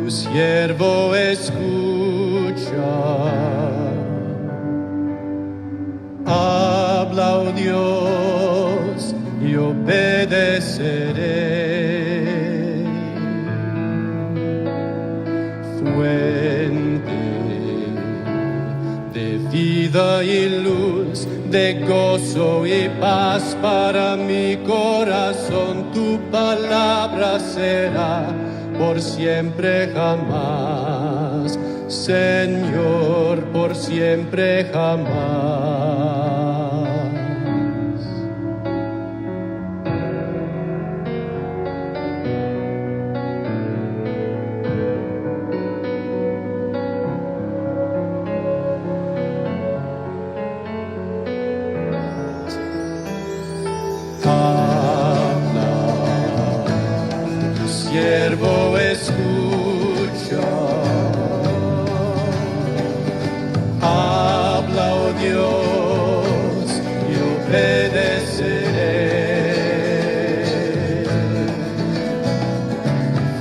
tu siervo escucha. Habla, oh Dios, y obedeceré. Fuente de vida y luz, de gozo y paz para mi corazón, tu palabra será por siempre jamás, Señor, por siempre jamás. Siervo escucha, habla, oh Dios, y obedeceré.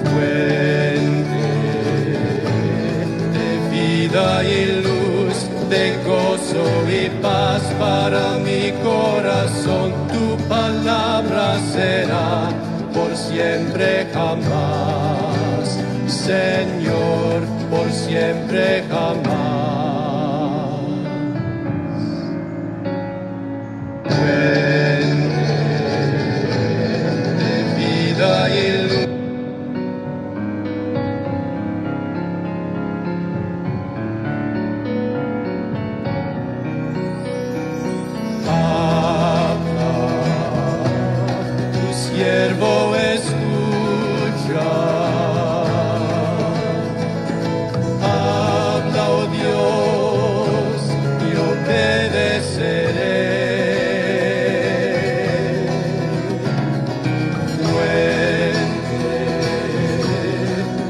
Fuente de vida y luz, de gozo y paz para mi corazón, tu palabra será por siempre jamás, Señor, por siempre jamás. Fuente de vida y luz. Siervo escucha, habla, oh Dios, y obedeceré. Fuente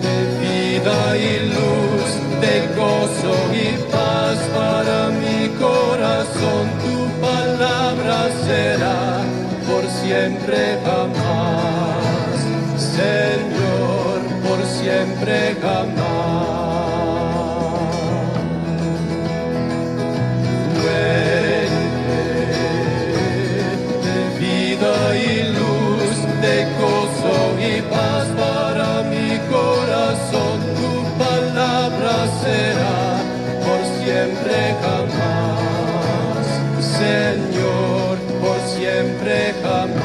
de vida y luz, de gozo y paz para mi corazón, tu palabra será por siempre jamás, Señor, por siempre jamás. Fuente de vida y luz, de gozo y paz para mi corazón, tu palabra será por siempre jamás, Señor, por siempre jamás.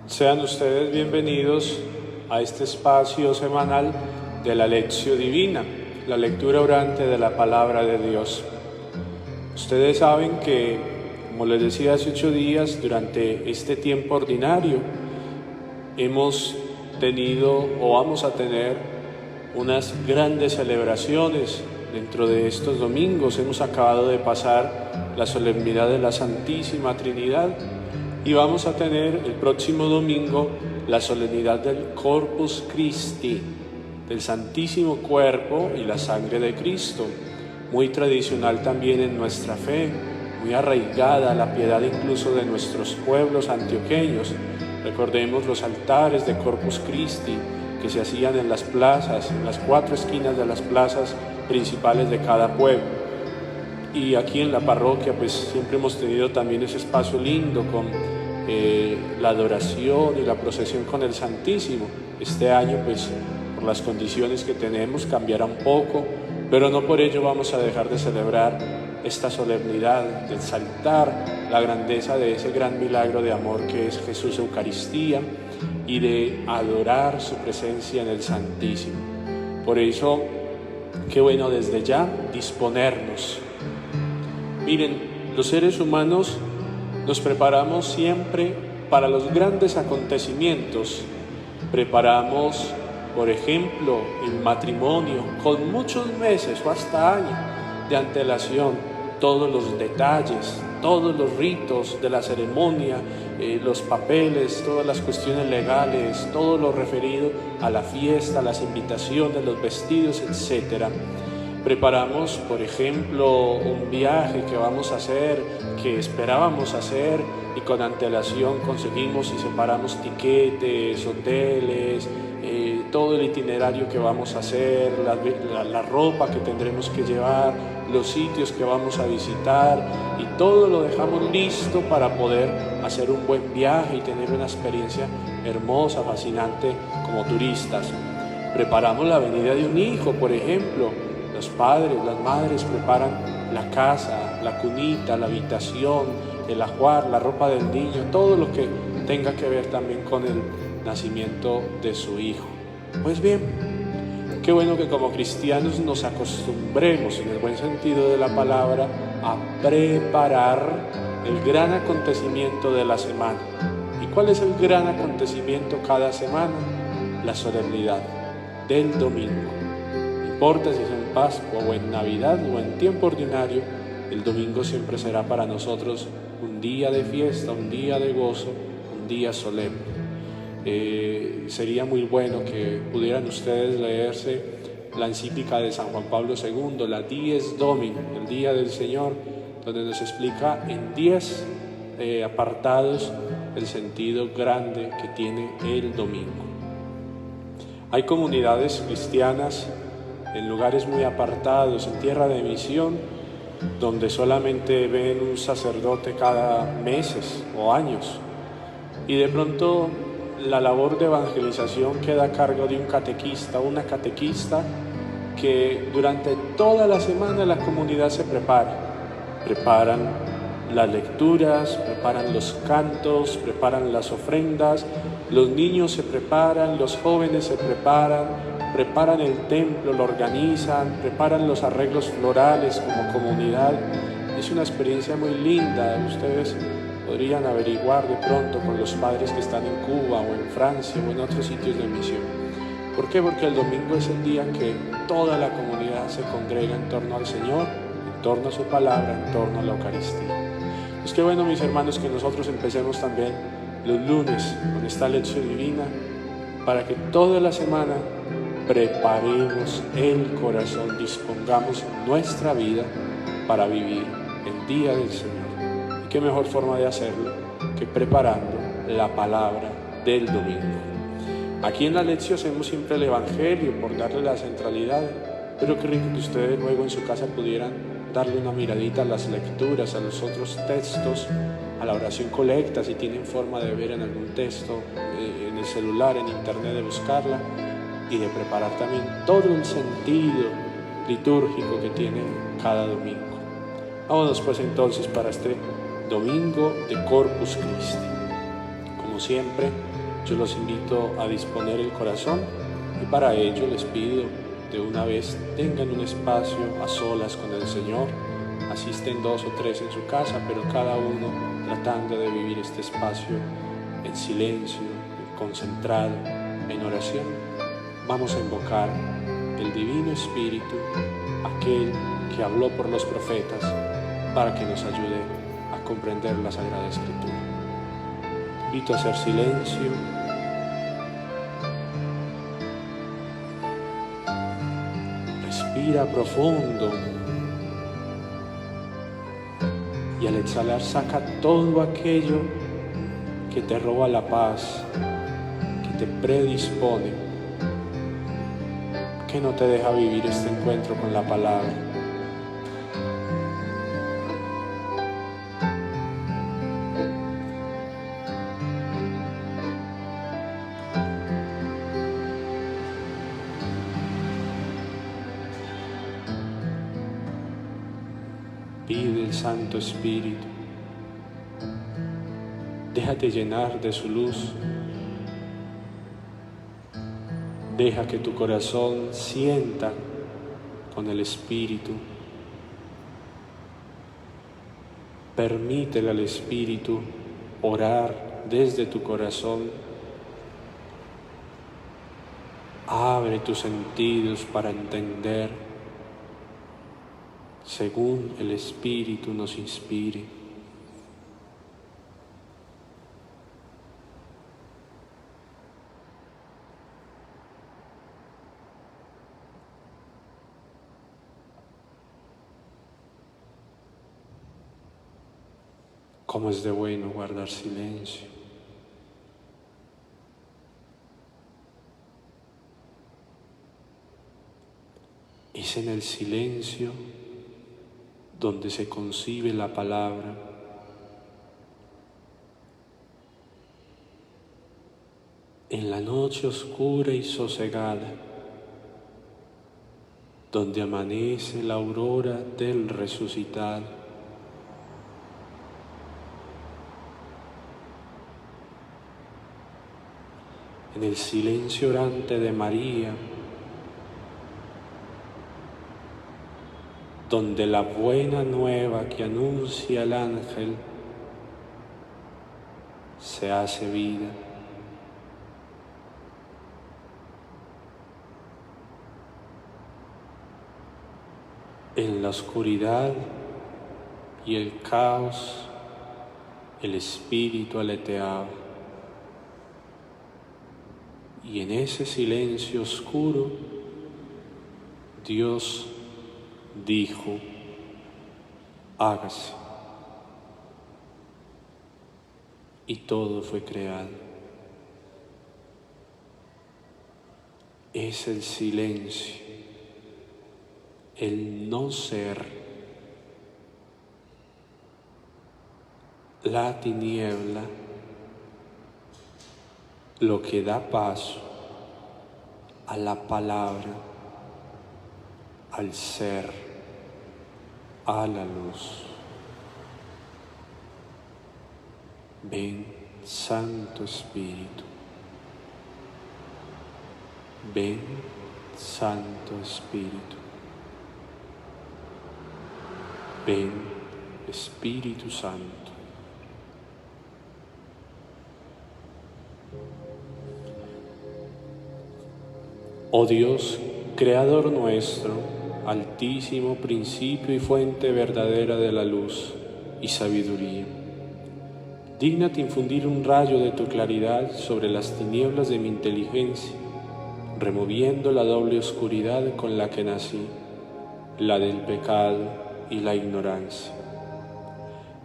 Sean ustedes bienvenidos a este espacio semanal de la Lectio Divina, la lectura orante de la Palabra de Dios. Ustedes saben que, como les decía hace 8 días, durante este tiempo ordinario, hemos tenido o vamos a tener unas grandes celebraciones. Dentro de estos domingos hemos acabado de pasar la solemnidad de la Santísima Trinidad y vamos a tener el próximo domingo la solemnidad del Corpus Christi, del Santísimo Cuerpo y la Sangre de Cristo, muy tradicional también en nuestra fe, muy arraigada a la piedad incluso de nuestros pueblos antioqueños. Recordemos los altares de Corpus Christi que se hacían en las plazas, en las 4 esquinas de las plazas principales de cada pueblo. Y aquí en la parroquia pues siempre hemos tenido también ese espacio lindo con la adoración y la procesión con el Santísimo. Este año pues por las condiciones que tenemos cambiará un poco, pero no por ello vamos a dejar de celebrar esta solemnidad, de exaltar la grandeza de ese gran milagro de amor que es Jesús Eucaristía y de adorar su presencia en el Santísimo. Por eso, qué bueno desde ya disponernos. Miren, los seres humanos nos preparamos siempre para los grandes acontecimientos. Preparamos, por ejemplo, el matrimonio con muchos meses o hasta años de antelación. todos los detalles, todos los ritos de la ceremonia, los papeles, todas las cuestiones legales, todo lo referido a la fiesta, las invitaciones, los vestidos, etc. Preparamos, por ejemplo, un viaje que vamos a hacer, que esperábamos hacer, y con antelación conseguimos y separamos tiquetes, hoteles, todo el itinerario que vamos a hacer, la ropa que tendremos que llevar, los sitios que vamos a visitar, y todo lo dejamos listo para poder hacer un buen viaje y tener una experiencia hermosa, fascinante como turistas. Preparamos la venida de un hijo, por ejemplo. Los padres, las madres preparan la casa, la cunita, la habitación, el ajuar, la ropa del niño, todo lo que tenga que ver también con el nacimiento de su hijo. Pues bien, qué bueno que como cristianos nos acostumbremos, en el buen sentido de la palabra, a preparar el gran acontecimiento de la semana. ¿Y cuál es el gran acontecimiento cada semana? La solemnidad del domingo. No importa si es en Pascua o en Navidad o en tiempo ordinario, el domingo siempre será para nosotros un día de fiesta, un día de gozo, un día solemne. Sería muy bueno que pudieran ustedes leerse la encíclica de San Juan Pablo II, la Dies Domini, el Día del Señor, donde nos explica en 10 apartados el sentido grande que tiene el domingo. Hay comunidades cristianas en lugares muy apartados, en tierra de misión, donde solamente ven un sacerdote cada meses o años, y de pronto la labor de evangelización queda a cargo de un catequista o una catequista que durante toda la semana la comunidad se preparan las lecturas, preparan los cantos, preparan las ofrendas, los niños se preparan, los jóvenes se preparan el templo, lo organizan, preparan los arreglos florales como comunidad. Es una experiencia muy linda. Ustedes podrían averiguar de pronto con los padres que están en Cuba o en Francia o en otros sitios de misión. ¿Por qué? Porque el domingo es el día que toda la comunidad se congrega en torno al Señor, en torno a su palabra, en torno a la Eucaristía. Pues qué bueno, mis hermanos, que nosotros empecemos también los lunes con esta lección divina, para que toda la semana preparemos el corazón, dispongamos nuestra vida para vivir el día del Señor. Y qué mejor forma de hacerlo que preparando la palabra del domingo. Aquí en la lección hacemos siempre el Evangelio por darle la centralidad, pero qué rico que ustedes luego en su casa pudieran darle una miradita a las lecturas, a los otros textos, a la oración colecta, si tienen forma de ver en algún texto, en el celular, en internet, de buscarla, y de preparar también todo el sentido litúrgico que tiene cada domingo. Vámonos pues entonces para este domingo de Corpus Christi. Como siempre, yo los invito a disponer el corazón, y para ello les pido de una vez tengan un espacio a solas con el Señor. Asisten 2 o 3 en su casa, pero cada uno tratando de vivir este espacio en silencio, concentrado, en oración. Vamos a invocar el Divino Espíritu, aquel que habló por los profetas, para que nos ayude a comprender la Sagrada Escritura. Invito a hacer silencio. Respira profundo. Y al exhalar saca todo aquello que te roba la paz, que te predispone, que no te deja vivir este encuentro con la palabra. Pide el Santo Espíritu, déjate llenar de su luz, deja que tu corazón sienta con el Espíritu, permítele al Espíritu orar desde tu corazón, abre tus sentidos para entender. según el Espíritu nos inspire. Cómo es de bueno guardar silencio. Es en el silencio donde se concibe la palabra. En la noche oscura y sosegada, donde amanece la aurora del resucitado. En el silencio orante de María, donde la buena nueva que anuncia el ángel se hace vida. En la oscuridad y el caos, el Espíritu aleteaba. Y en ese silencio oscuro, Dios dijo: hágase. Y todo fue creado. Es el silencio, el no ser, la tiniebla, lo que da paso a la palabra, al ser, a la luz. Ven, Santo Espíritu. Ven, Santo Espíritu. Ven, Espíritu Santo. Oh Dios, Creador nuestro, altísimo principio y fuente verdadera de la luz y sabiduría, dígnate infundir un rayo de tu claridad sobre las tinieblas de mi inteligencia, removiendo la doble oscuridad con la que nací, la del pecado y la ignorancia.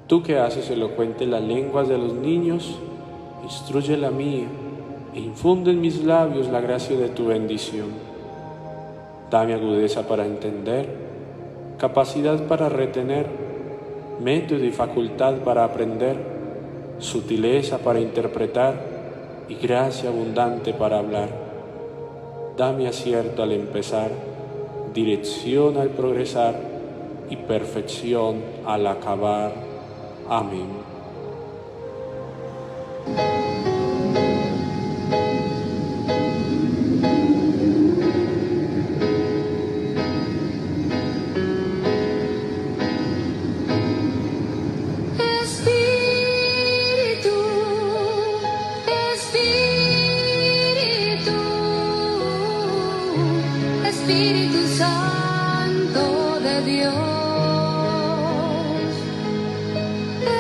Tú que haces elocuente las lenguas de los niños, instruye la mía e infunde en mis labios la gracia de tu bendición. Dame agudeza para entender, capacidad para retener, método y facultad para aprender, sutileza para interpretar y gracia abundante para hablar. Dame acierto al empezar, dirección al progresar y perfección al acabar. Amén. Espíritu Santo de Dios,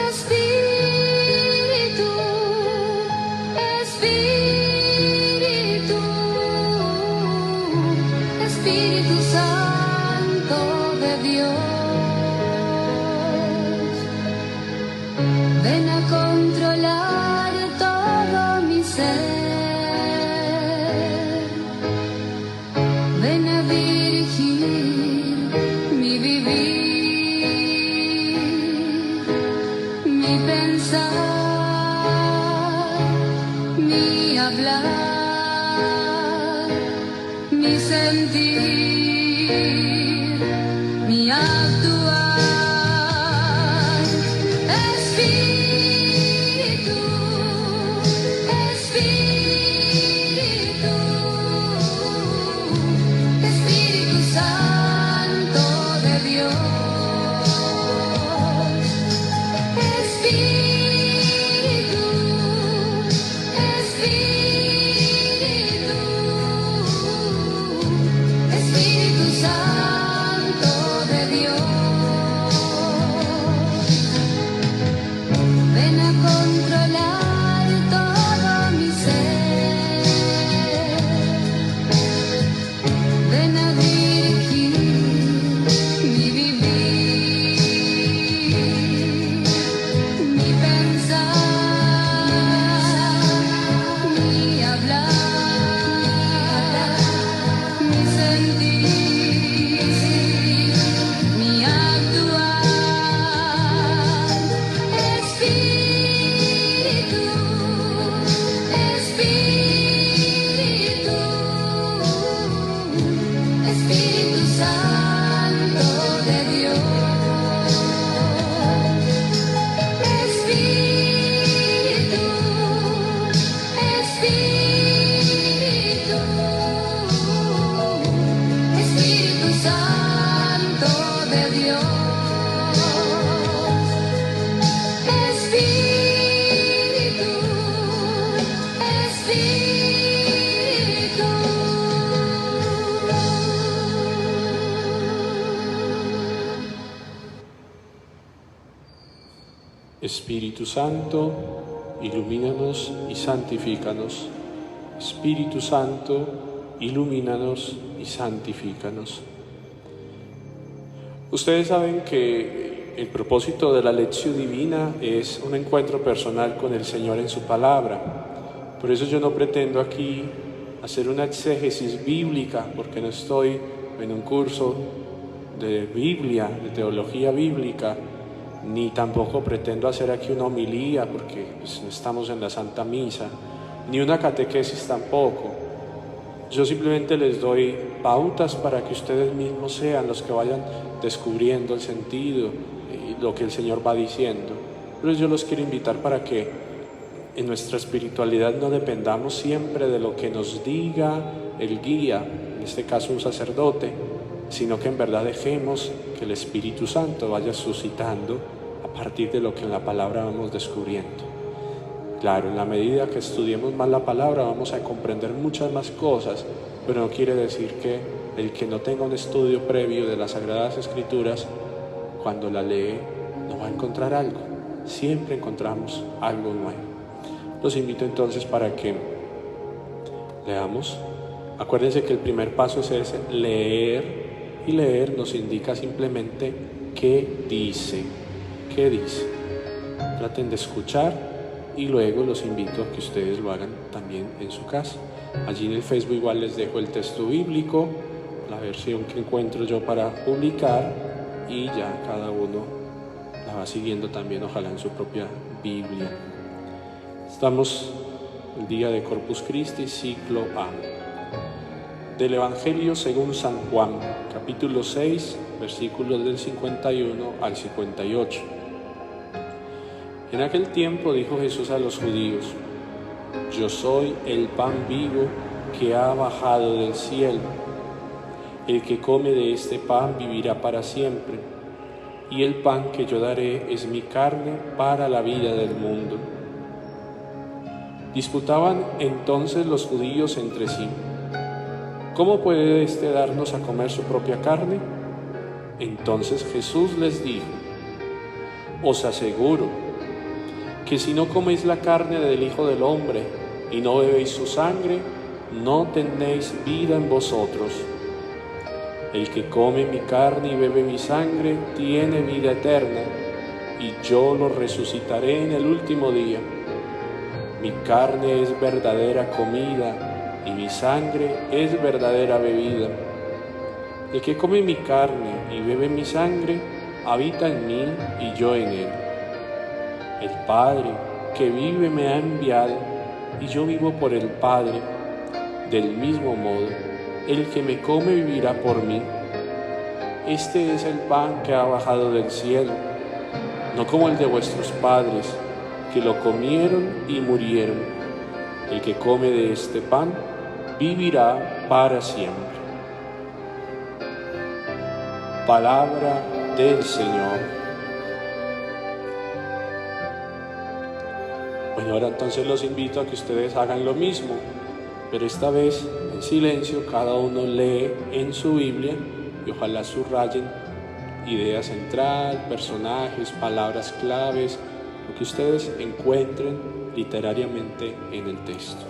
Espíritu, Espíritu, Espíritu Santo de Dios, ven a controlar todo mi ser. Ven a dirigir mi vivir, mi pensar, mi hablar, mi sentir, mi actuar. Espíritu, Espíritu, Espíritu Santo de Dios, Espíritu, Espíritu, Espíritu Santo. de Dios. Espíritu, Espíritu. Espíritu Santo, ilumínanos y santifícanos. Espíritu Santo, ilumínanos y santifícanos. Ustedes saben que el propósito de la Lectio Divina es un encuentro personal con el Señor en su palabra. Por eso yo no pretendo aquí hacer una exégesis bíblica, porque no estoy en un curso de Biblia, de teología bíblica, ni tampoco pretendo hacer aquí una homilía, porque pues, no estamos en la Santa Misa, ni una catequesis tampoco. Yo simplemente les doy pautas para que ustedes mismos sean los que vayan descubriendo el sentido y lo que el Señor va diciendo. Pero yo los quiero invitar para que en nuestra espiritualidad no dependamos siempre de lo que nos diga el guía, en este caso un sacerdote, sino que en verdad dejemos que el Espíritu Santo vaya suscitando a partir de lo que en la palabra vamos descubriendo. Claro, en la medida que estudiemos más la palabra vamos a comprender muchas más cosas, pero no quiere decir que el que no tenga un estudio previo de las Sagradas Escrituras, cuando la lee, no va a encontrar algo. Siempre encontramos algo nuevo. Los invito entonces para que leamos. Acuérdense que el primer paso es ese, leer. Y leer nos indica simplemente qué dice. ¿Qué dice? Traten de escuchar y luego los invito a que ustedes lo hagan también en su casa. Allí en el Facebook igual les dejo el texto bíblico, la versión que encuentro yo para publicar, y ya cada uno la va siguiendo también, ojalá en su propia Biblia. Estamos el día de Corpus Christi, ciclo A. Del Evangelio según San Juan, capítulo 6, versículos del 51 al 58. En aquel tiempo dijo Jesús a los judíos: Yo soy el pan vivo que ha bajado del cielo. El que come de este pan vivirá para siempre, y el pan que yo daré es mi carne para la vida del mundo. Disputaban entonces los judíos entre sí: ¿Cómo puede éste darnos a comer su propia carne? Entonces Jesús les dijo: Os aseguro que si no coméis la carne del Hijo del Hombre y no bebéis su sangre, no tenéis vida en vosotros. El que come mi carne y bebe mi sangre tiene vida eterna, y yo lo resucitaré en el último día. Mi carne es verdadera comida, y mi sangre es verdadera bebida. El que come mi carne y bebe mi sangre, habita en mí y yo en él. El Padre que vive me ha enviado, y yo vivo por el Padre. Del mismo modo, el que me come vivirá por mí. Este es el pan que ha bajado del cielo, no como el de vuestros padres, que lo comieron y murieron. El que come de este pan vivirá para siempre. Palabra del Señor. Bueno, ahora entonces los invito a que ustedes hagan lo mismo, pero esta vez en silencio, cada uno lee en su Biblia y ojalá subrayen idea central, personajes, palabras claves, lo que ustedes encuentren literariamente en el texto.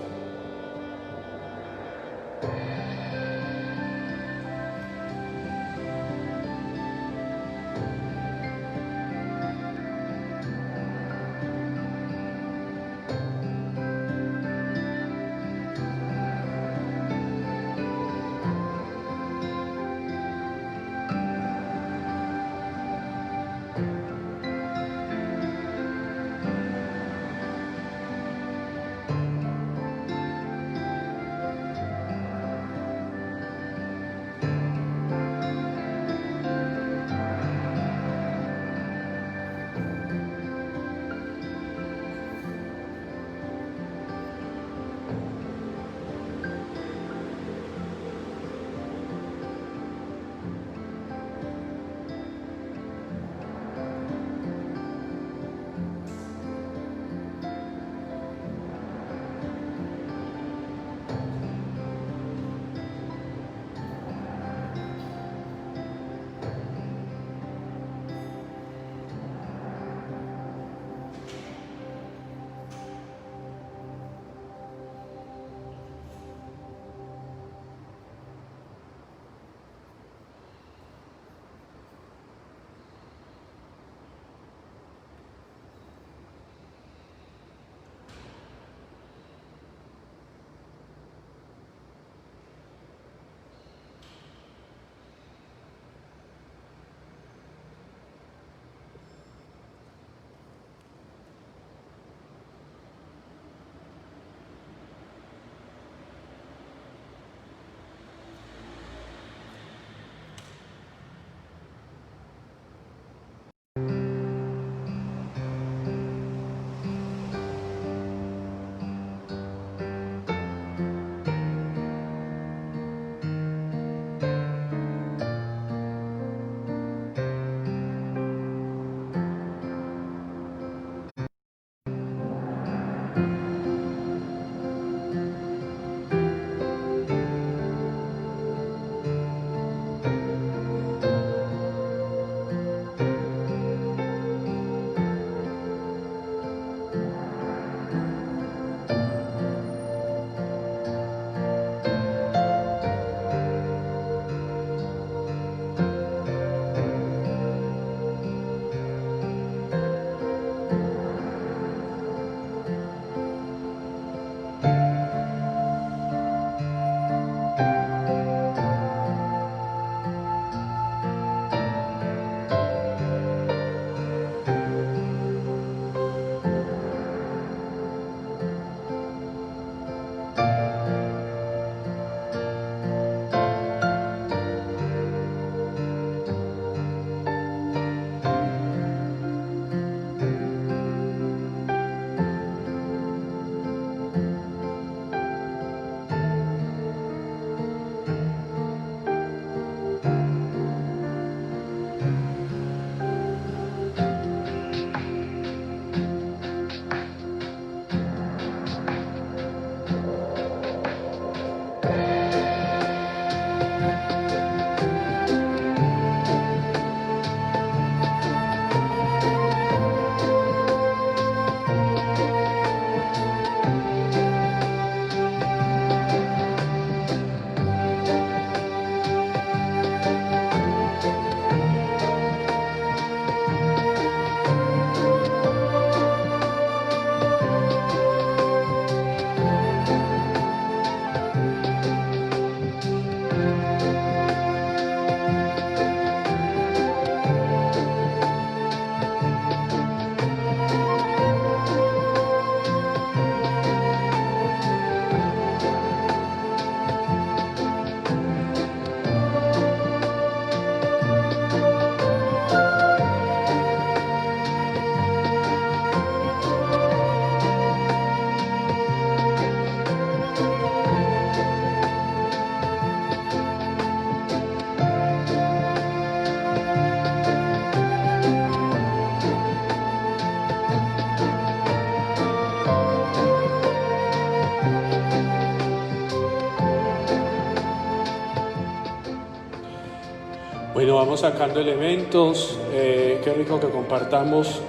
vamos sacando elementos. Qué rico que compartamos,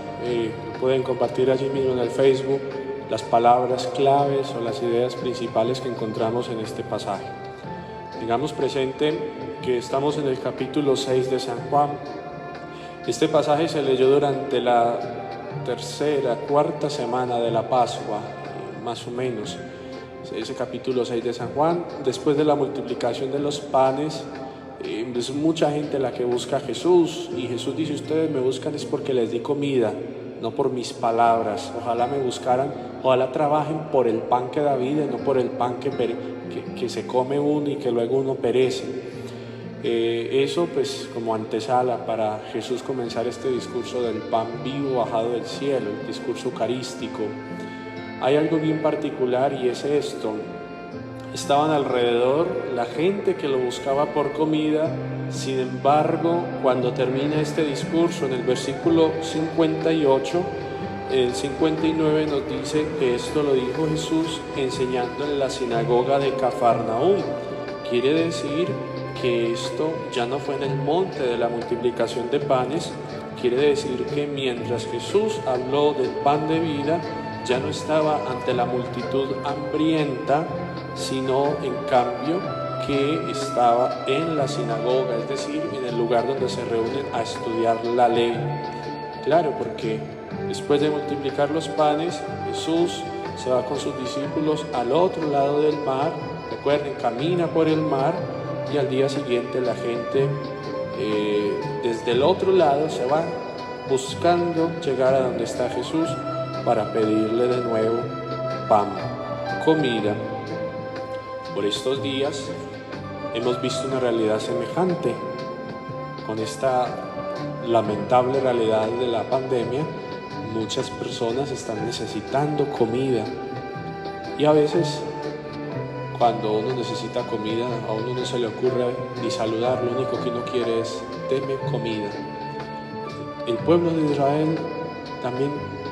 pueden compartir allí mismo en el Facebook las palabras claves o las ideas principales que encontramos en este pasaje. Tengamos presente que estamos en el capítulo 6 de San Juan. Este pasaje se leyó durante la cuarta semana de la Pascua, más o menos. Ese capítulo 6 de San Juan, después de la multiplicación de los panes, es mucha gente la que busca a Jesús, y Jesús dice: ustedes me buscan es porque les di comida, no por mis palabras. Ojalá me buscaran, ojalá trabajen por el pan que da vida, no por el pan que se come uno y que luego uno perece. Eso pues como antesala para Jesús comenzar este discurso del pan vivo bajado del cielo, el discurso eucarístico. Hay algo bien particular, y es esto: estaban alrededor la gente que lo buscaba por comida. Sin embargo, cuando termina este discurso, en el versículo 58, el 59 nos dice que esto lo dijo Jesús enseñando en la sinagoga de Cafarnaúm. Quiere decir que esto ya no fue en el monte de la multiplicación de panes. Quiere decir que mientras Jesús habló del pan de vida, ya no estaba ante la multitud hambrienta, sino en cambio que estaba en la sinagoga, es decir, en el lugar donde se reúnen a estudiar la ley. Claro, porque después de multiplicar los panes, Jesús se va con sus discípulos al otro lado del mar. Recuerden, camina por el mar, y al día siguiente la gente desde el otro lado se va buscando llegar a donde está Jesús para pedirle de nuevo pan, comida. Por estos días hemos visto una realidad semejante. Con esta lamentable realidad de la pandemia, muchas personas están necesitando comida, y a veces cuando uno necesita comida, a uno no se le ocurre ni saludar, lo único que uno quiere es: deme comida. El pueblo de Israel también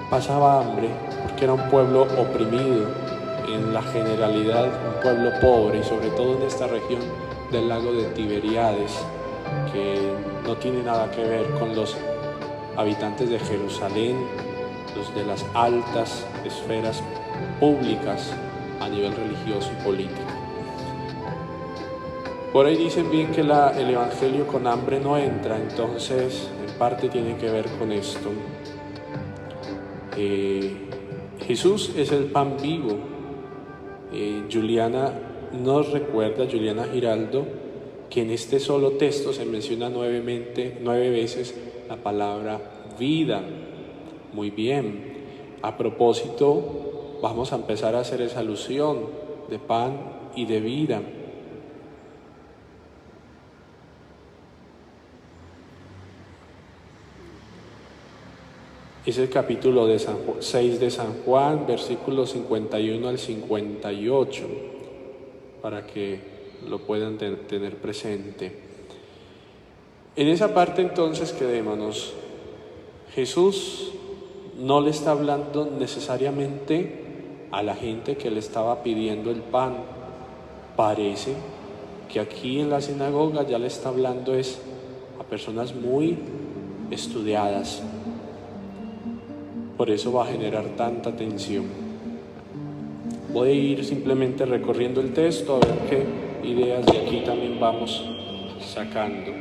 pasaba hambre, porque era un pueblo oprimido, en la generalidad un pueblo pobre, y sobre todo en esta región del lago de Tiberíades, que no tiene nada que ver con los habitantes de Jerusalén, los de las altas esferas públicas a nivel religioso y político. Por ahí dicen bien que el evangelio con hambre no entra, entonces en parte tiene que ver con esto. Jesús es el pan vivo. Juliana nos recuerda, Juliana Giraldo, que en este solo texto se menciona 9 veces la palabra vida. Muy bien. A propósito, vamos a empezar a hacer esa alusión de pan y de vida. Es el capítulo 6 de San Juan, versículos 51 al 58, para que lo puedan tener presente. En esa parte entonces quedémonos. Jesús no le está hablando necesariamente a la gente que le estaba pidiendo el pan. Parece que aquí en la sinagoga ya le está hablando a personas muy estudiadas. Por eso va a generar tanta tensión. Voy a ir simplemente recorriendo el texto a ver qué ideas de aquí también vamos sacando.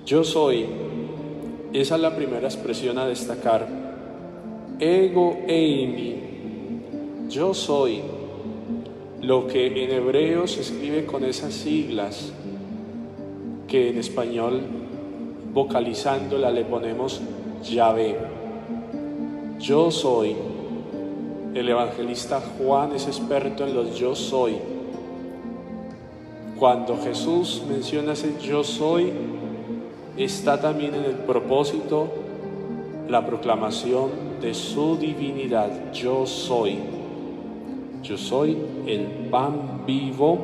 Yo soy, esa es la primera expresión a destacar. Ego eimi, yo soy. Lo que en hebreo se escribe con esas siglas, que en español, vocalizándola, le ponemos Yahvé. Yo soy. El evangelista Juan es experto en los yo soy. Cuando Jesús menciona ese yo soy, está también en el propósito la proclamación de su divinidad. Yo soy. Yo soy el pan vivo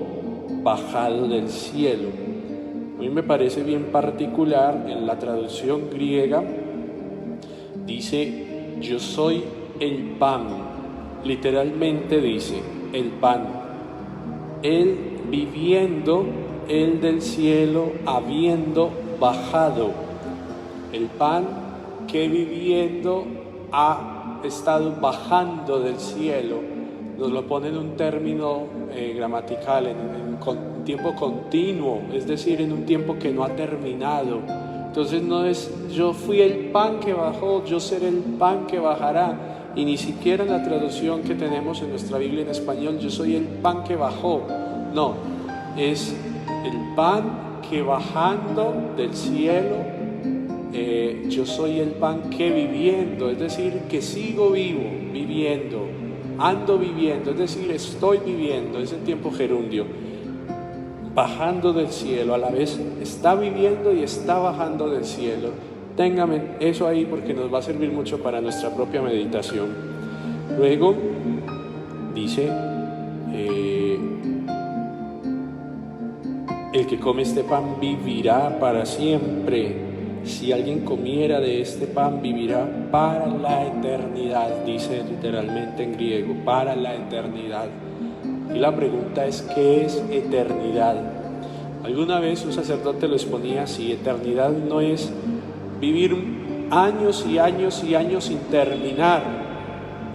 bajado del cielo. A mí me parece bien particular, en la traducción griega dice: yo soy el pan. literalmente dice el pan, Él viviendo, Él del cielo habiendo bajado, el pan que viviendo ha estado bajando del cielo, nos lo pone en un término gramatical, en tiempo continuo, es decir, en un tiempo que no ha terminado. Entonces no es yo fui el pan que bajó, yo seré el pan que bajará, y ni siquiera en la traducción que tenemos en nuestra Biblia en español, yo soy el pan que bajó. No, es el pan que bajando del cielo, yo soy el pan que viviendo, es decir, que sigo vivo, viviendo, ando viviendo, es decir, estoy viviendo, es el tiempo gerundio, bajando del cielo, a la vez está viviendo y está bajando del cielo. Téngame eso ahí porque nos va a servir mucho para nuestra propia meditación. Luego dice, el que come este pan vivirá para siempre. Si alguien comiera de este pan vivirá para la eternidad, dice literalmente en griego, para la eternidad. Y la pregunta es, ¿qué es eternidad? Alguna vez un sacerdote lo exponía así: eternidad no es vivir años y años y años sin terminar.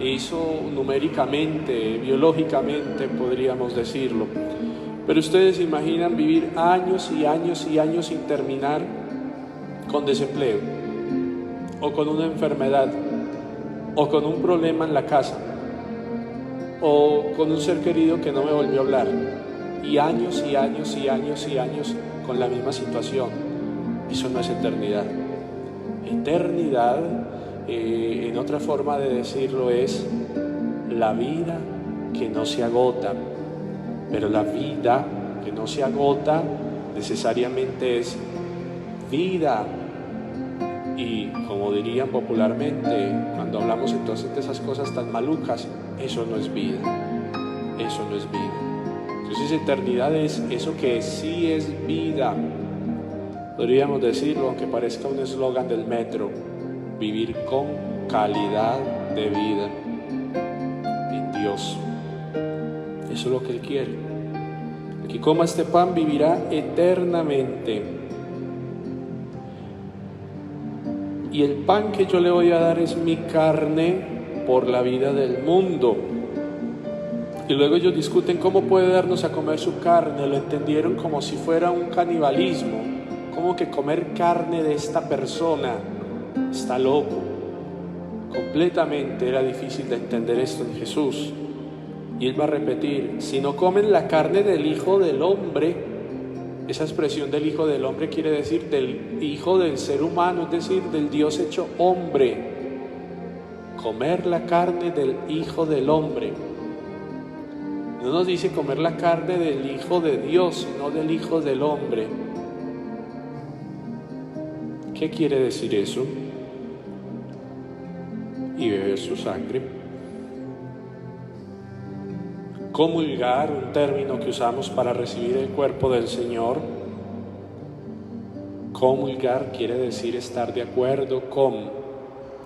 Eso numéricamente, biológicamente podríamos decirlo. Pero ustedes imaginan vivir años y años y años sin terminar con desempleo, o con una enfermedad, o con un problema en la casa, o con un ser querido que no me volvió a hablar, y años y años y años y años con la misma situación. Eso no es eternidad. Eternidad, en otra forma de decirlo, es la vida que no se agota. Pero la vida que no se agota necesariamente es vida. Y como dirían popularmente, cuando hablamos entonces de esas cosas tan malucas, eso no es vida, eso no es vida. Entonces eternidad es eso que sí es vida. Podríamos decirlo, aunque parezca un eslogan del metro: vivir con calidad de vida en Dios. Eso es lo que Él quiere. El que coma este pan vivirá eternamente. Y el pan que yo le voy a dar es mi carne por la vida del mundo. Y luego ellos discuten cómo puede darnos a comer su carne. Lo entendieron como si fuera un canibalismo. Como que comer carne de esta persona está loco. Completamente era difícil de entender esto en Jesús. Y Él va a repetir: si no comen la carne del Hijo del Hombre. Esa expresión del Hijo del Hombre quiere decir del Hijo del ser humano, es decir, del Dios hecho hombre. Comer la carne del Hijo del Hombre. No nos dice comer la carne del Hijo de Dios, sino del Hijo del Hombre. ¿Qué quiere decir eso? Y beber su sangre. Comulgar, un término que usamos para recibir el cuerpo del Señor. Comulgar quiere decir estar de acuerdo con,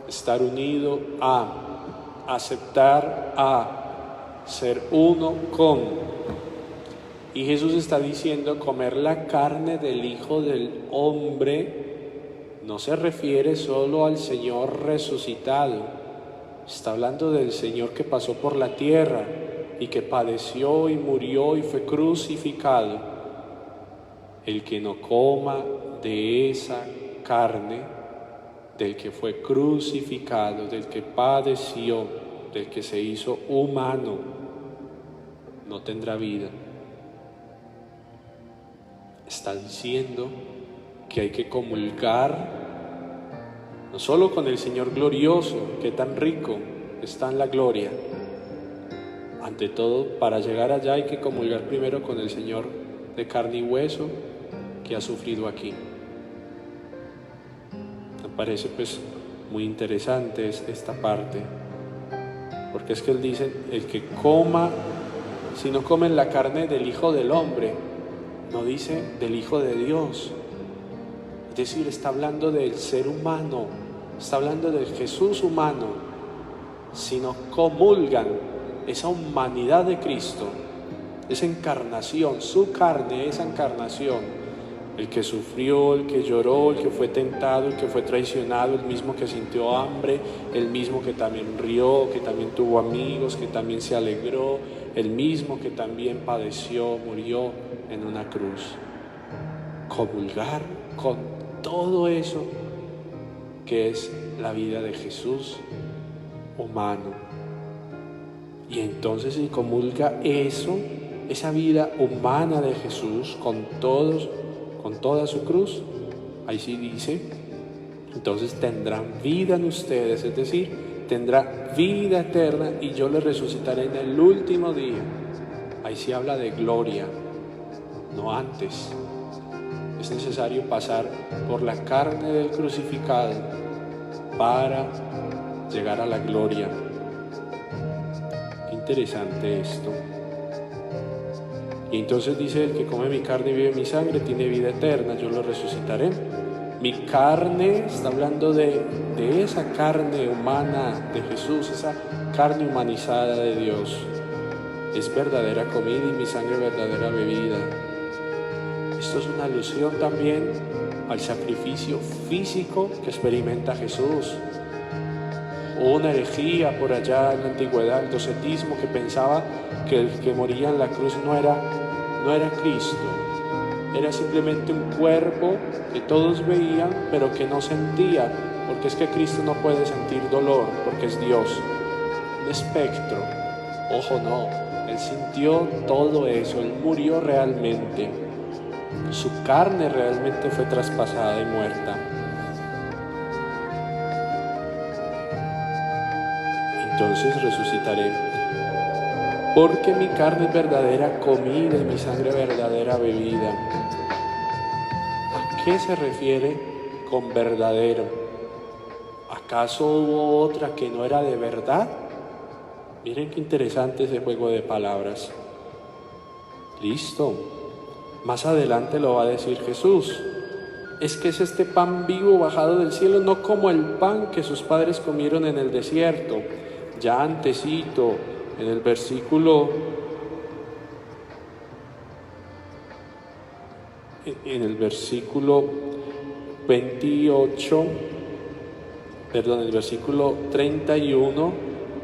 estar unido a, aceptar a, ser uno con. Y Jesús está diciendo: comer la carne del Hijo del Hombre no se refiere solo al Señor resucitado. Está hablando del Señor que pasó por la tierra y que padeció y murió y fue crucificado. El que no coma de esa carne, del que fue crucificado, del que padeció, del que se hizo humano, no tendrá vida. Está diciendo que hay que comulgar no solo con el Señor glorioso, que tan rico está en la gloria. Ante todo, para llegar allá hay que comulgar primero con el Señor de carne y hueso que ha sufrido aquí. Me parece pues muy interesante esta parte, porque es que Él dice: el que coma, si no comen la carne del Hijo del Hombre, no dice del Hijo de Dios. Es decir, está hablando del ser humano, está hablando del Jesús humano. Si no comulgan esa humanidad de Cristo, esa encarnación, su carne, esa encarnación, el que sufrió, el que lloró, el que fue tentado, el que fue traicionado, el mismo que sintió hambre, el mismo que también rió, que también tuvo amigos, que también se alegró, el mismo que también padeció, murió en una cruz. Comulgar con todo eso que es la vida de Jesús humano. Y entonces si comulga eso, esa vida humana de Jesús con toda su cruz, ahí sí dice, entonces tendrán vida en ustedes, es decir, tendrá vida eterna y yo les resucitaré en el último día. Ahí sí habla de gloria, no antes. Es necesario pasar por la carne del crucificado para llegar a la gloria. Qué interesante esto. Y entonces dice, el que come mi carne y vive mi sangre tiene vida eterna, yo lo resucitaré. Mi carne, está hablando de esa carne humana de Jesús, esa carne humanizada de Dios. Es verdadera comida y mi sangre verdadera bebida. Esto es una alusión también al sacrificio físico que experimenta Jesús. Hubo una herejía por allá en la antigüedad, el docetismo, que pensaba que el que moría en la cruz no era Cristo, era simplemente un cuerpo que todos veían pero que no sentía, porque es que Cristo no puede sentir dolor porque es Dios, un espectro. Ojo, no, Él sintió todo eso, Él murió realmente, su carne realmente fue traspasada y muerta. Entonces resucitaré, porque mi carne es verdadera comida y mi sangre verdadera bebida. ¿A qué se refiere con verdadero? ¿Acaso hubo otra que no era de verdad? Miren qué interesante ese juego de palabras. Listo. Más adelante lo va a decir Jesús. Es que es este pan vivo bajado del cielo, no como el pan que sus padres comieron en el desierto. Ya antesito, en el versículo 28, perdón, el versículo 31,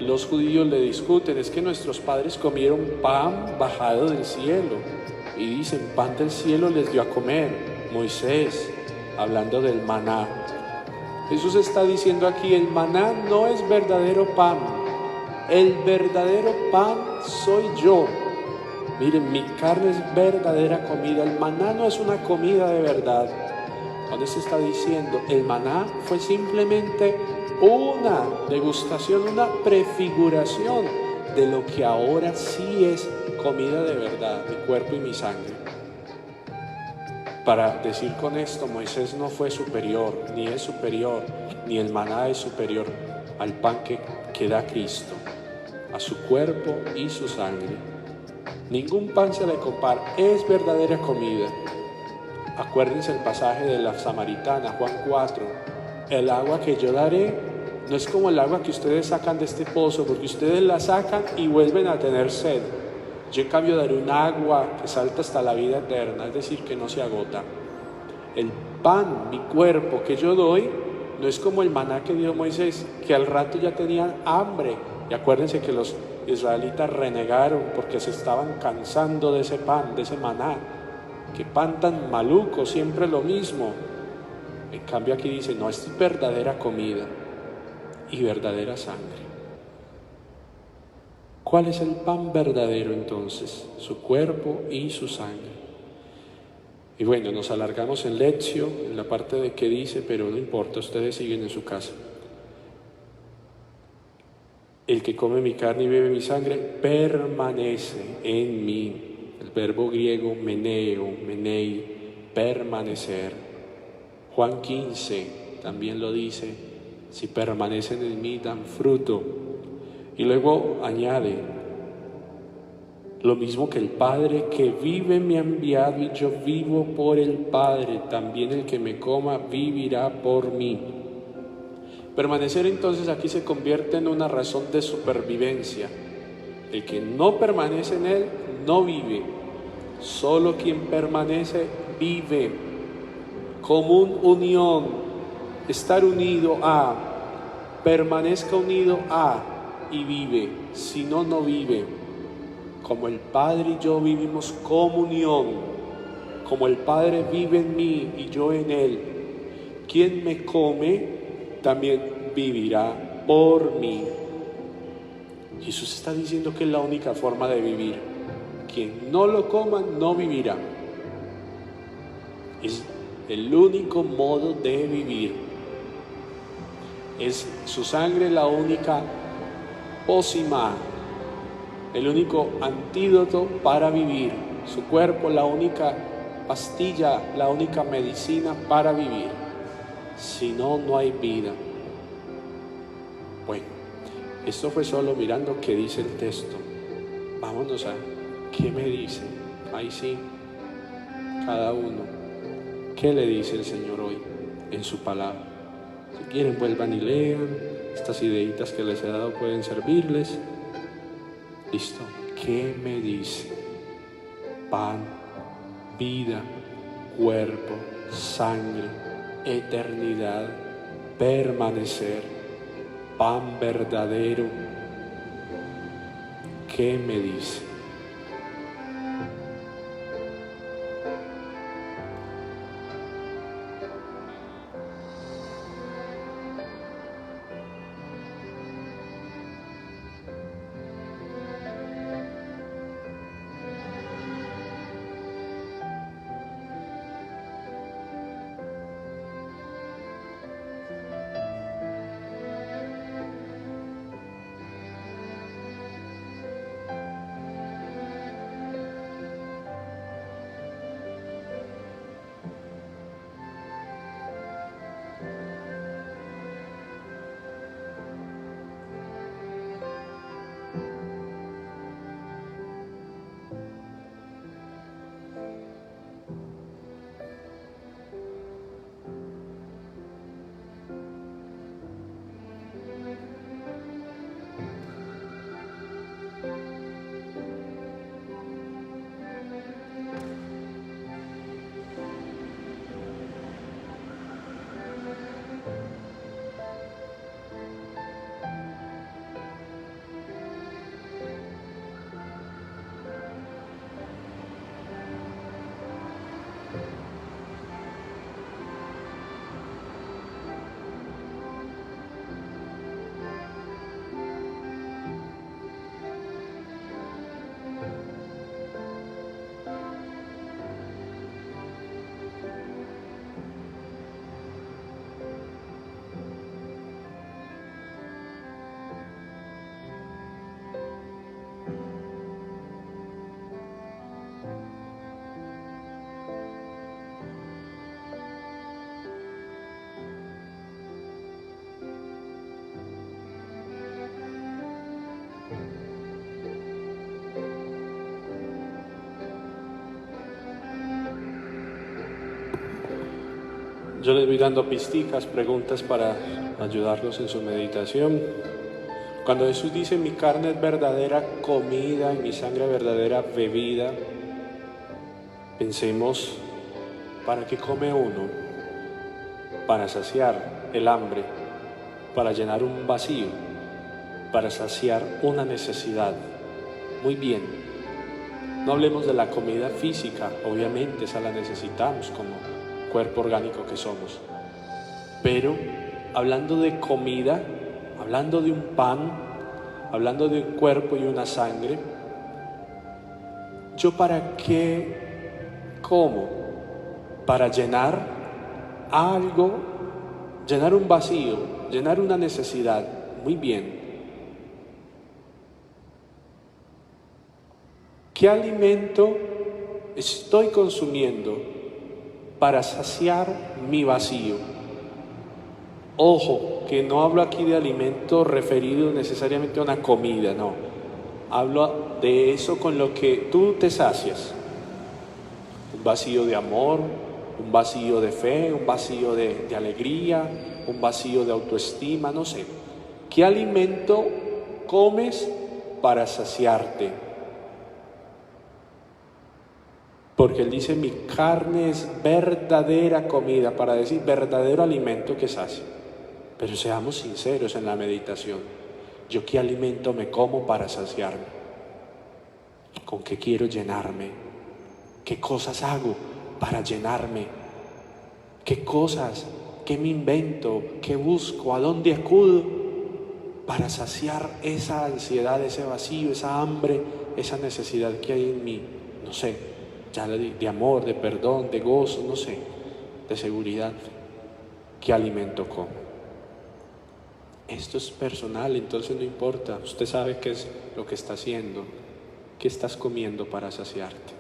los judíos le discuten, es que nuestros padres comieron pan bajado del cielo. Y dicen, pan del cielo les dio a comer Moisés, hablando del maná. Jesús está diciendo aquí, el maná no es verdadero pan. El verdadero pan soy yo. Miren, mi carne es verdadera comida. El maná no es una comida de verdad. Con esto está diciendo, el maná fue simplemente una degustación, una prefiguración de lo que ahora sí es comida de verdad, mi cuerpo y mi sangre. Para decir con esto, Moisés no fue superior, ni es superior, ni el maná es superior al pan que da Cristo, a su cuerpo y su sangre. Ningún pan se le compara, es verdadera comida. Acuérdense el pasaje de la samaritana, Juan 4. El agua que yo daré no es como el agua que ustedes sacan de este pozo, porque ustedes la sacan y vuelven a tener sed. Yo en cambio daré un agua que salta hasta la vida eterna, es decir, que no se agota. El pan, mi cuerpo que yo doy, no es como el maná que dio Moisés, que al rato ya tenían hambre. Y acuérdense que los israelitas renegaron porque se estaban cansando de ese pan, de ese maná. Qué pan tan maluco, siempre lo mismo. En cambio aquí dice, no, es verdadera comida y verdadera sangre. ¿Cuál es el pan verdadero entonces? Su cuerpo y su sangre. Y bueno, nos alargamos en lección, en la parte de qué dice, pero no importa, ustedes siguen en su casa. El que come mi carne y bebe mi sangre permanece en mí. El verbo griego menei, permanecer. Juan 15 también lo dice, si permanecen en mí dan fruto. Y luego añade, lo mismo que el Padre que vive me ha enviado y yo vivo por el Padre, también el que me coma vivirá por mí. Permanecer entonces aquí se convierte en una razón de supervivencia. El que no permanece en Él no vive. Solo quien permanece vive. Común unión, estar unido a, permanezca unido a y vive. Si no, no vive. Como el Padre y yo vivimos comunión, como el Padre vive en mí y yo en Él, quien me come también vivirá por mí. Jesús está diciendo que es la única forma de vivir. Quien no lo coma no vivirá. Es el único modo de vivir. Es su sangre la única pócima, el único antídoto para vivir. Su cuerpo la única pastilla, la única medicina para vivir. Si no, no hay vida. Bueno, esto fue solo mirando qué dice el texto. Vámonos a qué me dice. Ahí sí, cada uno. ¿Qué le dice el Señor hoy en su palabra? Si quieren, vuelvan y lean. Estas ideitas que les he dado pueden servirles. Listo. ¿Qué me dice? Pan, vida, cuerpo, sangre, eternidad, permanecer, pan verdadero. ¿Qué me dice? Yo les voy dando pisticas, preguntas para ayudarlos en su meditación. Cuando Jesús dice mi carne es verdadera comida y mi sangre verdadera bebida, pensemos, ¿para qué come uno? Para saciar el hambre, para llenar un vacío, para saciar una necesidad. Muy bien, no hablemos de la comida física, obviamente esa la necesitamos como cuerpo orgánico que somos. Pero hablando de comida, hablando de un pan, hablando de un cuerpo y una sangre, ¿yo para qué como? Para llenar algo, llenar un vacío, llenar una necesidad. Muy bien. ¿Qué alimento estoy consumiendo para saciar mi vacío? Ojo, que no hablo aquí de alimento referido necesariamente a una comida, no. Hablo de eso con lo que tú te sacias. Un vacío de amor, un vacío de fe, un vacío de alegría, un vacío de autoestima, no sé. ¿Qué alimento comes para saciarte. Porque Él dice, mi carne es verdadera comida, para decir verdadero alimento que sacia. Pero seamos sinceros en la meditación. ¿Yo qué alimento me como para saciarme? ¿Con qué quiero llenarme? ¿Qué cosas hago para llenarme? ¿Qué cosas? ¿Qué me invento? ¿Qué busco? ¿A dónde acudo para saciar esa ansiedad, ese vacío, esa hambre, esa necesidad que hay en mí? No sé, ya de amor, de perdón, de gozo, no sé, de seguridad. ¿Qué alimento como? Esto es personal, entonces no importa. Usted sabe qué es lo que está haciendo, qué estás comiendo para saciarte.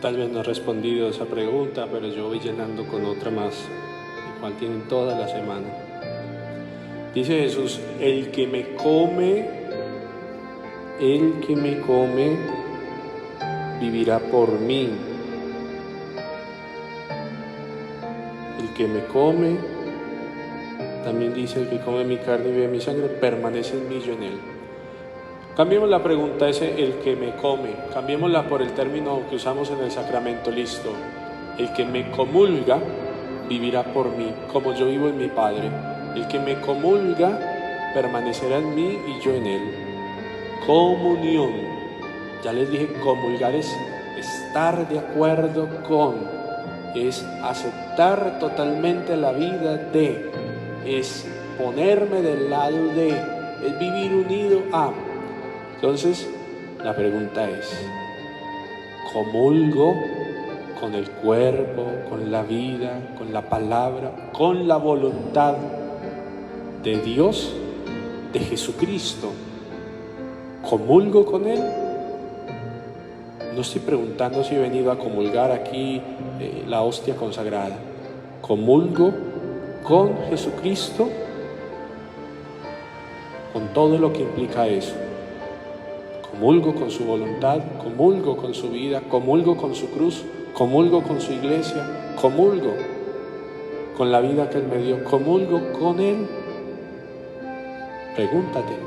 Tal vez no he respondido a esa pregunta, pero yo voy llenando con otra más, el cual tienen toda la semana. Dice Jesús, el que me come, vivirá por mí. El que me come, también dice, el que come mi carne y bebe mi sangre, permanece en mí, yo en él. Cambiemos la pregunta, ese el que me come, cambiémosla por el término que usamos en el sacramento, listo. El que me comulga vivirá por mí, como yo vivo en mi Padre. El que me comulga permanecerá en mí y yo en él. Comunión. Ya les dije, comulgar es estar de acuerdo con, es aceptar totalmente la vida de, es ponerme del lado de, es vivir unido a. Entonces, la pregunta es, ¿comulgo con el cuerpo, con la vida, con la palabra, con la voluntad de Dios, de Jesucristo? ¿Comulgo con Él? No estoy preguntando si he venido a comulgar aquí la hostia consagrada. ¿Comulgo con Jesucristo? Con todo lo que implica eso. Comulgo con su voluntad, comulgo con su vida, comulgo con su cruz, comulgo con su iglesia, comulgo con la vida que Él me dio, comulgo con Él. Pregúntate.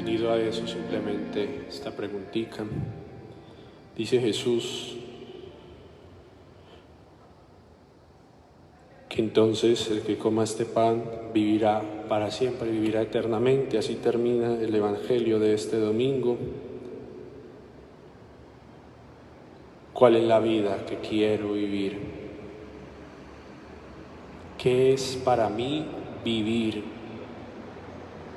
unido a eso simplemente esta preguntita. Dice Jesús que entonces el que coma este pan vivirá para siempre, vivirá eternamente. Así termina el Evangelio de este domingo. ¿Cuál es la vida que quiero vivir? ¿Qué es para mí vivir?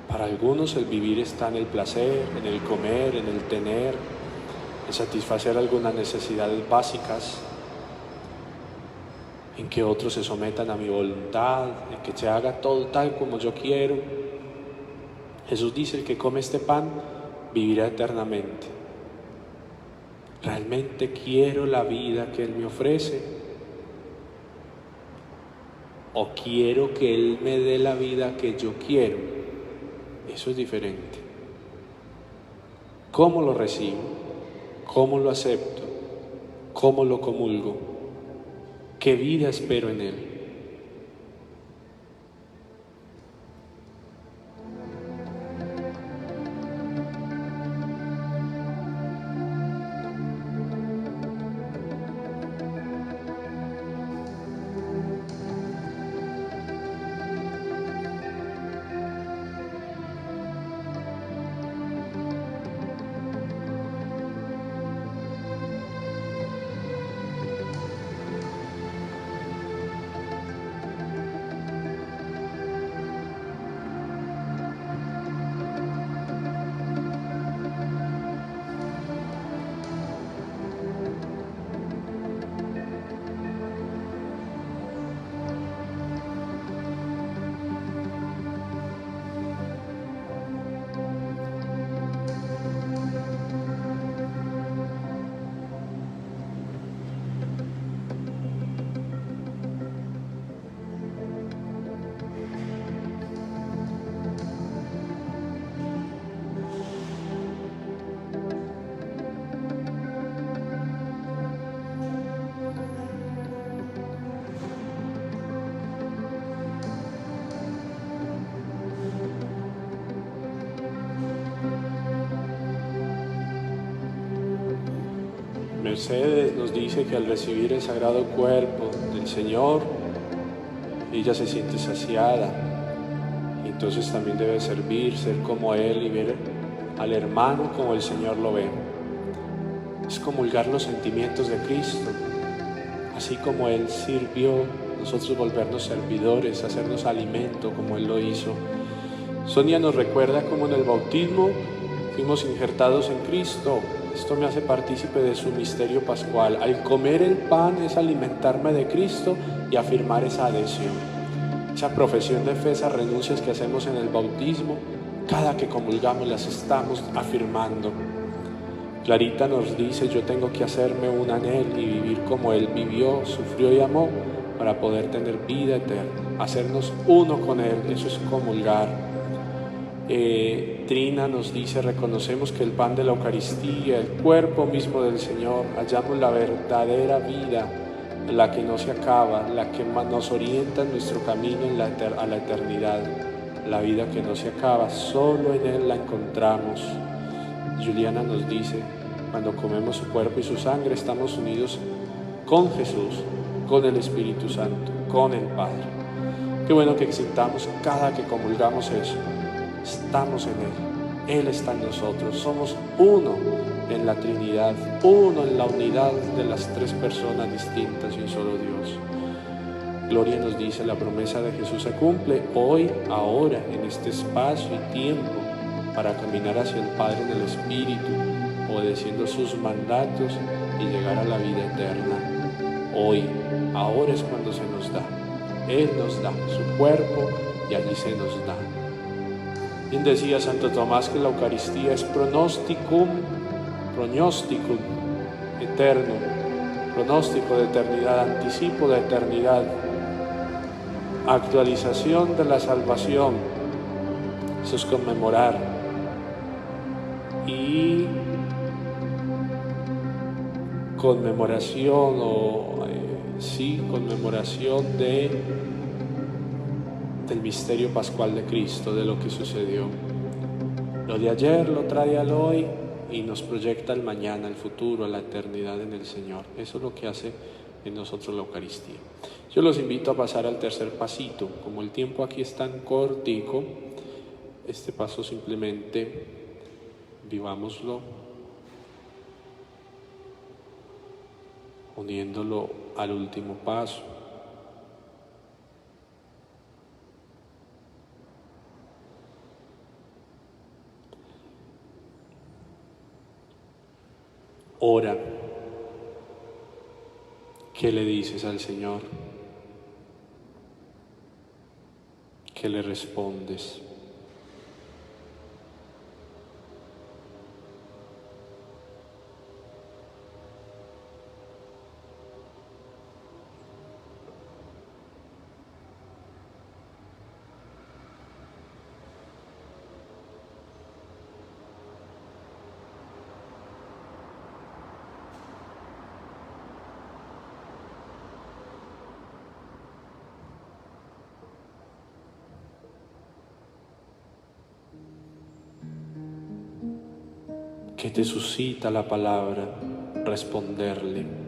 Para algunos el vivir está en el placer, en el comer, en el tener, en satisfacer algunas necesidades básicas, en que otros se sometan a mi voluntad, en que se haga todo tal como yo quiero. Jesús dice: el que come este pan vivirá eternamente. ¿Realmente quiero la vida que Él me ofrece? ¿O quiero que Él me dé la vida que yo quiero? Eso es diferente. ¿Cómo lo recibo? ¿Cómo lo acepto? ¿Cómo lo comulgo? ¿Qué vida espero en Él? Mercedes nos dice que al recibir el sagrado cuerpo del Señor, ella se siente saciada, y entonces también debe servir, ser como Él y ver al hermano como el Señor lo ve. Es comulgar los sentimientos de Cristo. Así como Él sirvió, nosotros volvernos servidores, hacernos alimento como Él lo hizo. Sonia nos recuerda cómo en el bautismo fuimos injertados en Cristo. Esto me hace partícipe de su misterio pascual. Al comer el pan es alimentarme de Cristo y afirmar esa adhesión, esa profesión de fe, esas renuncias que hacemos en el bautismo. Cada que comulgamos las estamos afirmando. Clarita nos dice: yo tengo que hacerme una en Él y vivir como Él vivió, sufrió y amó para poder tener vida eterna, hacernos uno con Él. Eso es comulgar. Trina nos dice: reconocemos que el pan de la Eucaristía, el cuerpo mismo del Señor, hallamos la verdadera vida, la que no se acaba, la que nos orienta en nuestro camino a la eternidad, la vida que no se acaba, solo en Él la encontramos. Juliana nos dice: cuando comemos su cuerpo y su sangre estamos unidos con Jesús, con el Espíritu Santo, con el Padre. Qué bueno que sintamos cada que comulgamos eso. Estamos en Él, Él está en nosotros, somos uno en la Trinidad, uno en la unidad de las tres personas distintas y un solo Dios. Gloria nos dice: la promesa de Jesús se cumple hoy, ahora, en este espacio y tiempo, para caminar hacia el Padre en el Espíritu, obedeciendo sus mandatos y llegar a la vida eterna. Hoy, ahora es cuando se nos da. Él nos da su cuerpo y allí se nos da. Bien decía Santo Tomás que la Eucaristía es pronóstico eterno, pronóstico de eternidad, anticipo de eternidad, actualización de la salvación. Eso es conmemorar. Y conmemoración conmemoración del misterio pascual de Cristo, de lo que sucedió. Lo de ayer lo trae al hoy y nos proyecta al mañana, al futuro, a la eternidad en el Señor. Eso es lo que hace en nosotros la Eucaristía. Yo los invito a pasar al tercer pasito. Como el tiempo aquí es tan cortico, este paso simplemente vivámoslo uniéndolo al último paso. Ora. ¿Qué le dices al Señor? ¿Qué le respondes? ¿Qué te suscita la palabra? Responderle.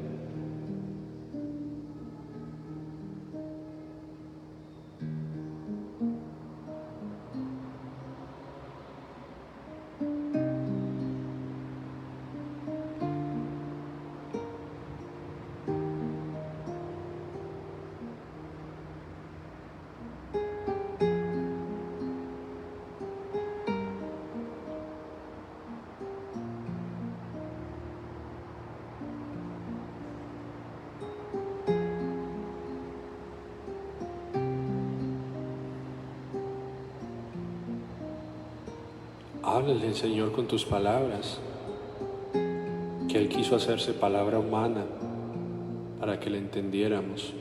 Háblale al Señor con tus palabras, que Él quiso hacerse palabra humana para que le entendiéramos.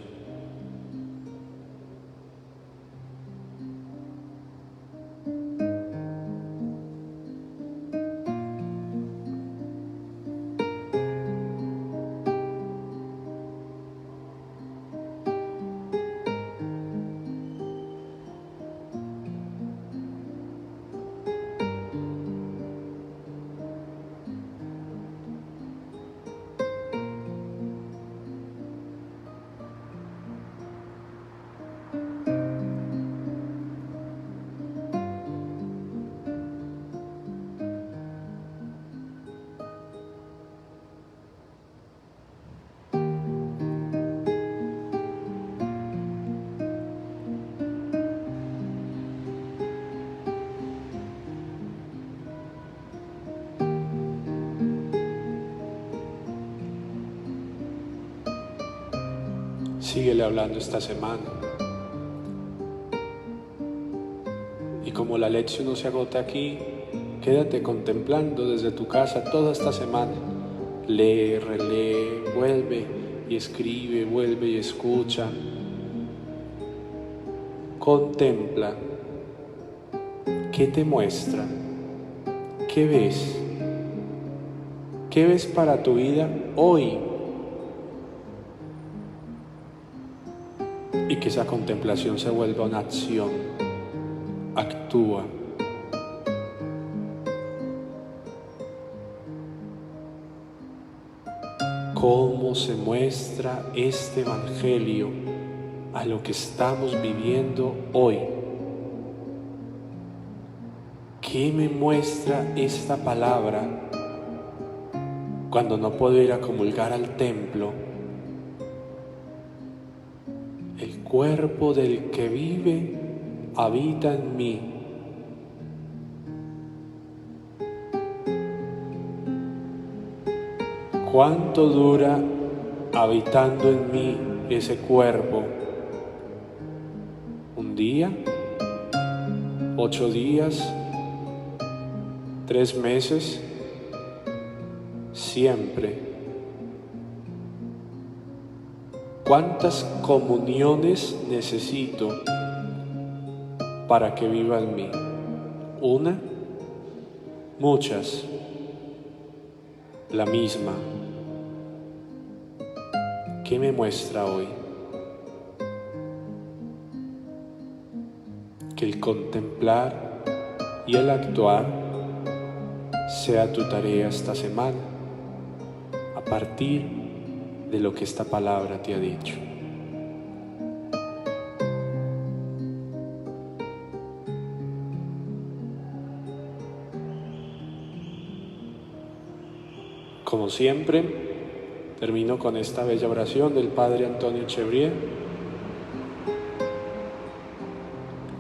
Síguele hablando esta semana. Y como la lección no se agota aquí, quédate contemplando desde tu casa toda esta semana. Lee, relee, vuelve y escribe, vuelve y escucha. Contempla. ¿Qué te muestra? ¿Qué ves? ¿Qué ves para tu vida hoy? Y que esa contemplación se vuelva una acción. Actúa. ¿Cómo se muestra este Evangelio a lo que estamos viviendo hoy? ¿Qué me muestra esta palabra cuando no puedo ir a comulgar al templo? El cuerpo del que vive habita en mí. ¿Cuánto dura habitando en mí ese cuerpo? ¿Un día? ¿8 días? ¿3 meses? Siempre. ¿Cuántas comuniones necesito para que viva en mí? ¿Una? Muchas. La misma. ¿Qué me muestra hoy? Que el contemplar y el actuar sea tu tarea esta semana a partir de lo que esta palabra te ha dicho. Como siempre, termino con esta bella oración del Padre Antonio Chevrier.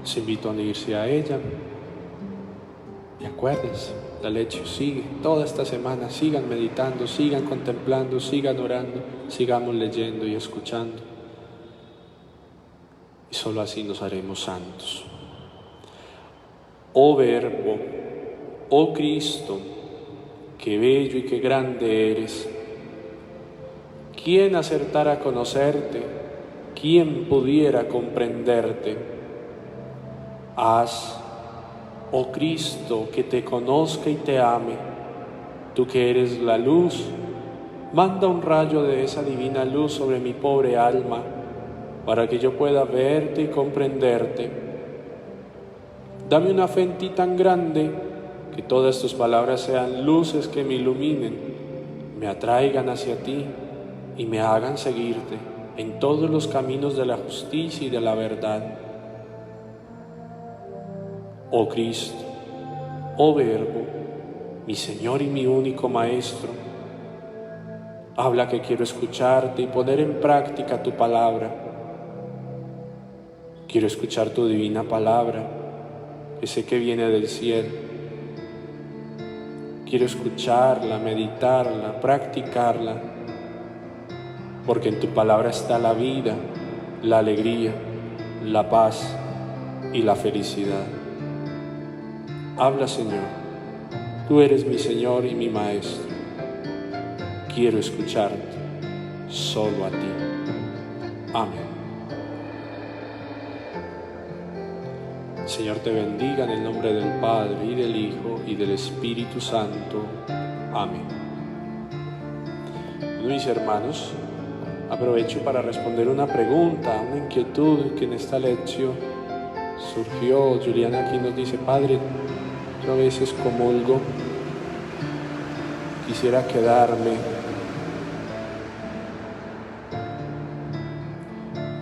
Los invito a unirse a ella. Y acuérdense, la lección sigue toda esta semana. Sigan meditando, sigan contemplando, sigan orando, sigamos leyendo y escuchando. Y solo así nos haremos santos. Oh Verbo, oh Cristo, qué bello y qué grande eres. ¿Quién acertara a conocerte? ¿Quién pudiera comprenderte? Haz, oh Cristo, que te conozca y te ame. Tú que eres la luz, manda un rayo de esa divina luz sobre mi pobre alma, para que yo pueda verte y comprenderte. Dame una fe en ti tan grande, que todas tus palabras sean luces que me iluminen, me atraigan hacia ti y me hagan seguirte en todos los caminos de la justicia y de la verdad. Oh Cristo, oh Verbo, mi Señor y mi único Maestro, habla que quiero escucharte y poner en práctica tu palabra. Quiero escuchar tu divina palabra, que sé que viene del cielo. Quiero escucharla, meditarla, practicarla, porque en tu palabra está la vida, la alegría, la paz y la felicidad. Habla, Señor, tú eres mi Señor y mi Maestro. Quiero escucharte, solo a ti. Amén. El Señor te bendiga en el nombre del Padre, y del Hijo, y del Espíritu Santo. Amén. Bueno, mis hermanos, aprovecho para responder una pregunta, una inquietud que en esta lección surgió. Juliana aquí nos dice: Padre, yo a veces comulgo, quisiera quedarme.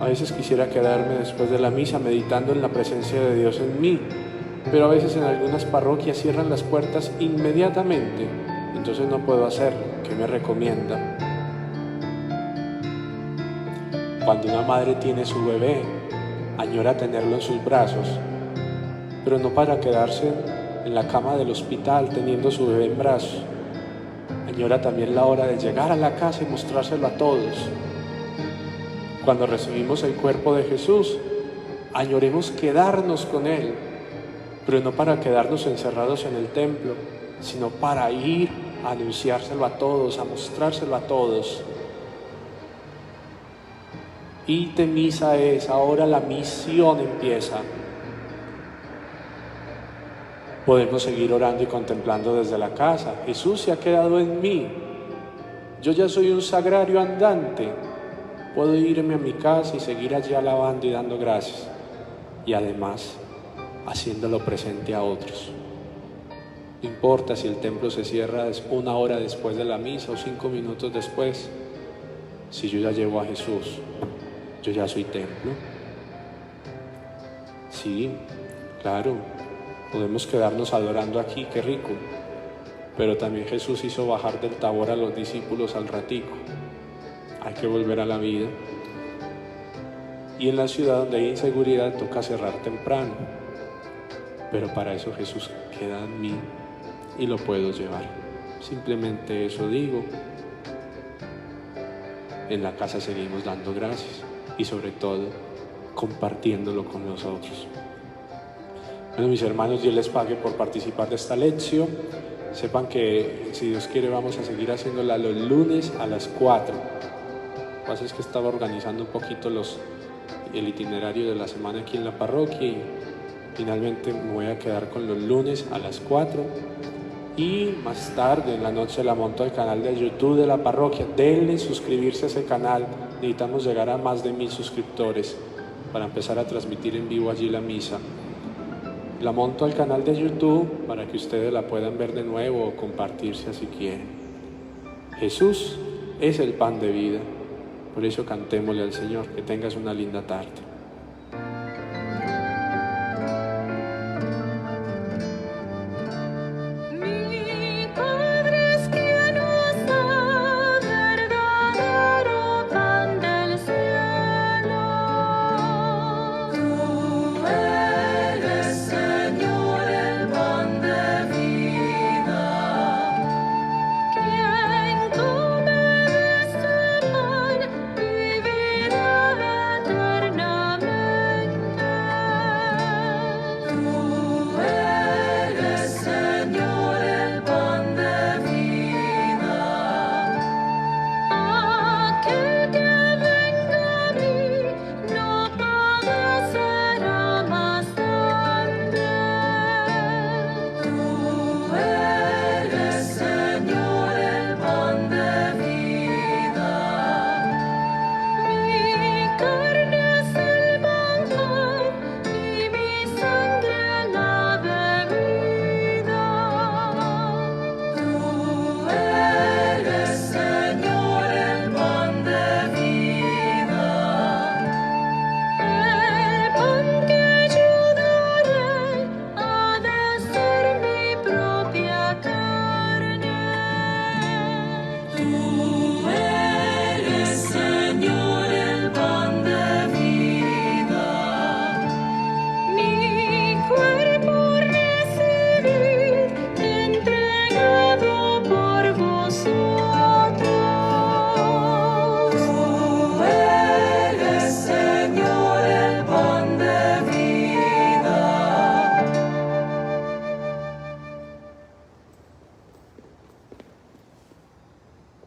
A veces quisiera quedarme después de la misa meditando en la presencia de Dios en mí, pero a veces en algunas parroquias cierran las puertas inmediatamente, entonces no puedo hacerlo. ¿Qué me recomienda? Cuando una madre tiene su bebé, añora tenerlo en sus brazos, pero no para quedarse en la cama del hospital teniendo su bebé en brazos. Añora también la hora de llegar a la casa y mostrárselo a todos. Cuando recibimos el cuerpo de Jesús, añoremos quedarnos con Él, pero no para quedarnos encerrados en el templo, sino para ir a anunciárselo a todos, a mostrárselo a todos. Ite misa es, ahora la misión empieza. Podemos seguir orando y contemplando desde la casa. Jesús se ha quedado en mí. Yo ya soy un sagrario andante. Puedo irme a mi casa y seguir allí alabando y dando gracias. Y además, haciéndolo presente a otros. No importa si el templo se cierra 1 hora después de la misa o 5 minutos después. Si yo ya llevo a Jesús, yo ya soy templo. Sí, claro, podemos quedarnos adorando aquí, qué rico. Pero también Jesús hizo bajar del Tabor a los discípulos al ratico. Hay que volver a la vida. Y en la ciudad donde hay inseguridad toca cerrar temprano. Pero para eso Jesús queda en mí y lo puedo llevar. Simplemente eso digo. En la casa seguimos dando gracias y sobre todo compartiéndolo con nosotros. Bueno, mis hermanos, Dios les pague por participar de esta lección. Sepan que si Dios quiere vamos a seguir haciéndola los lunes a las 4. Lo que pasa es que estaba organizando un poquito el itinerario de la semana aquí en la parroquia y finalmente me voy a quedar con los lunes a las 4 y más tarde en la noche la monto al canal de YouTube de la parroquia. Denle suscribirse a ese canal, necesitamos llegar a más de 1000 suscriptores para empezar a transmitir en vivo allí la misa. La monto al canal de YouTube para que ustedes la puedan ver de nuevo o compartirse si quieren. Jesús es el pan de vida. Por eso cantémosle al Señor. Que tengas una linda tarde.